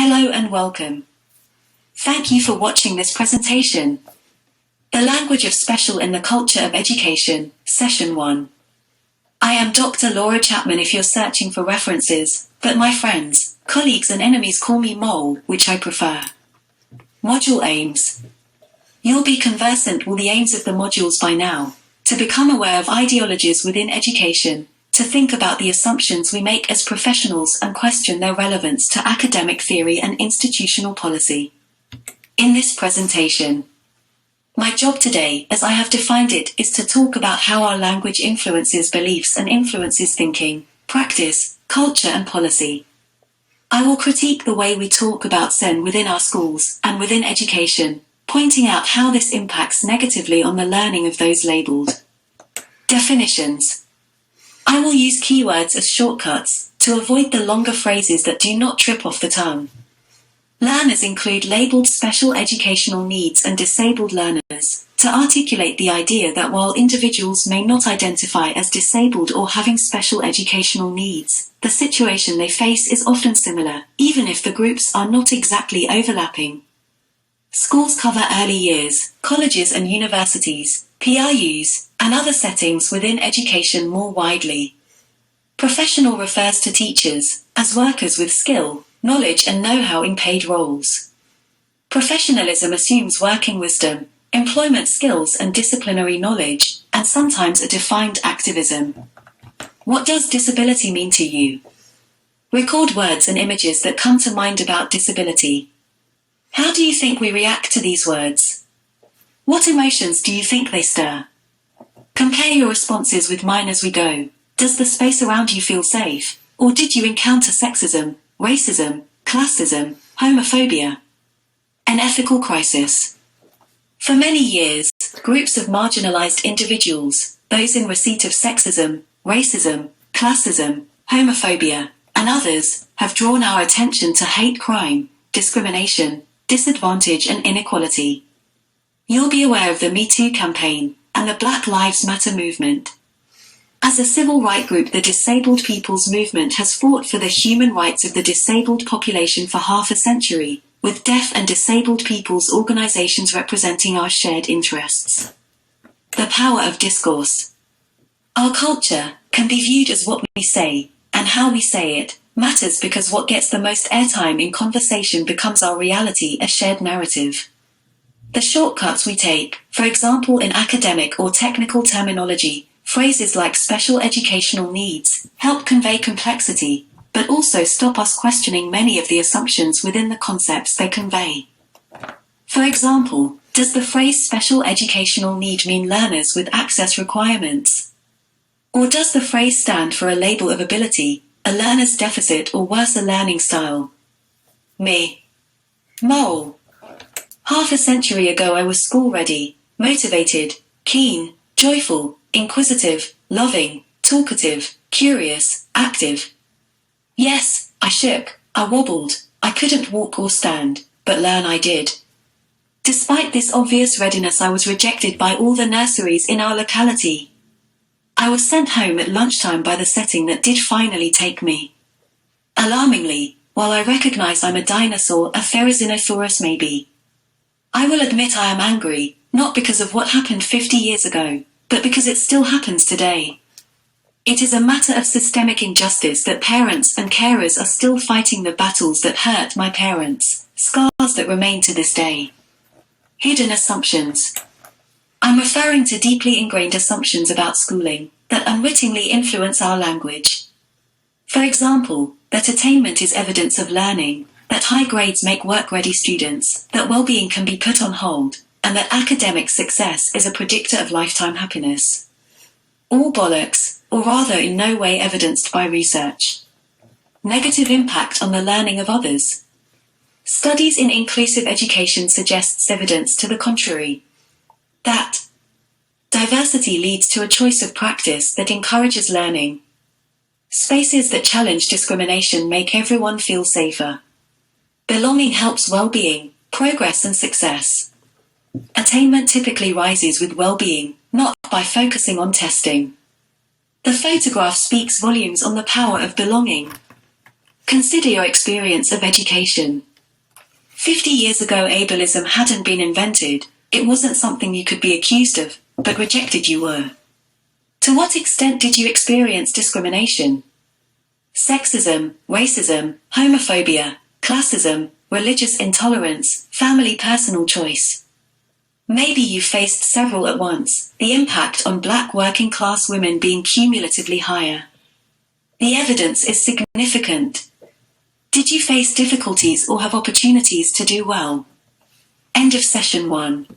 Hello and welcome. Thank you for watching this presentation. The Language of Special in the Culture of Education, Session 1. I am Dr. Laura Chapman if you're searching for references, but my friends, colleagues and enemies call me Mole, which I prefer. Module aims. You'll be conversant with the aims of the modules by now, to become aware of ideologies within education, to think about the assumptions we make as professionals and question their relevance to academic theory and institutional policy. In this presentation, my job today, as I have defined it, is to talk about how our language influences beliefs and influences thinking, practice, culture and policy. I will critique the way we talk about Zen within our schools and within education, pointing out how this impacts negatively on the learning of those labeled. Definitions. I will use keywords as shortcuts to avoid the longer phrases that do not trip off the tongue. Learners include labeled special educational needs and disabled learners, to articulate the idea that while individuals may not identify as disabled or having special educational needs, the situation they face is often similar, even if the groups are not exactly overlapping. Schools cover early years, colleges and universities, PRUs, and other settings within education more widely. Professional refers to teachers as workers with skill, knowledge and know-how in paid roles. Professionalism assumes working wisdom, employment skills and disciplinary knowledge, and sometimes a defined activism. What does disability mean to you? Record words and images that come to mind about disability. How do you think we react to these words? What emotions do you think they stir? Compare your responses with mine as we go. Does the space around you feel safe? Or did you encounter sexism, racism, classism, homophobia? An ethical crisis. For many years, groups of marginalized individuals, those in receipt of sexism, racism, classism, homophobia, and others, have drawn our attention to hate crime, discrimination, disadvantage and inequality. You'll be aware of the Me Too campaign and the Black Lives Matter movement. As a civil rights group, the Disabled People's Movement has fought for the human rights of the disabled population for half a century, with deaf and disabled people's organizations representing our shared interests. The power of discourse. Our culture can be viewed as what we say, and how we say it, matters because what gets the most airtime in conversation becomes our reality, a shared narrative. The shortcuts we take, for example in academic or technical terminology, phrases like special educational needs, help convey complexity, but also stop us questioning many of the assumptions within the concepts they convey. For example, does the phrase special educational need mean learners with access requirements? Or does the phrase stand for a label of ability, a learner's deficit or worse a learning style? Me. Mole. Half a century ago I was school-ready, motivated, keen, joyful, inquisitive, loving, talkative, curious, active. Yes, I shook, I wobbled, I couldn't walk or stand, but learn I did. Despite this obvious readiness, I was rejected by all the nurseries in our locality. I was sent home at lunchtime by the setting that did finally take me. Alarmingly, while I recognize I'm a dinosaur, a Therizinosaurus maybe, I will admit I am angry, not because of what happened 50 years ago, but because it still happens today. It is a matter of systemic injustice that parents and carers are still fighting the battles that hurt my parents, scars that remain to this day. Hidden assumptions. I'm referring to deeply ingrained assumptions about schooling that unwittingly influence our language. For example, that attainment is evidence of learning, that high grades make work-ready students, that well-being can be put on hold, and that academic success is a predictor of lifetime happiness. All bollocks, or rather in no way evidenced by research. Negative impact on the learning of others. Studies in inclusive education suggests evidence to the contrary. That diversity leads to a choice of practice that encourages learning. Spaces that challenge discrimination make everyone feel safer. Belonging helps well-being, progress and success. Attainment typically rises with well-being, not by focusing on testing. The photograph speaks volumes on the power of belonging. Consider your experience of education. 50 years ago ableism hadn't been invented, it wasn't something you could be accused of, but rejected you were. To what extent did you experience discrimination? Sexism, racism, homophobia, classism, religious intolerance, family personal choice. Maybe you faced several at once, the impact on black working class women being cumulatively higher. The evidence is significant. Did you face difficulties or have opportunities to do well? End of session 1.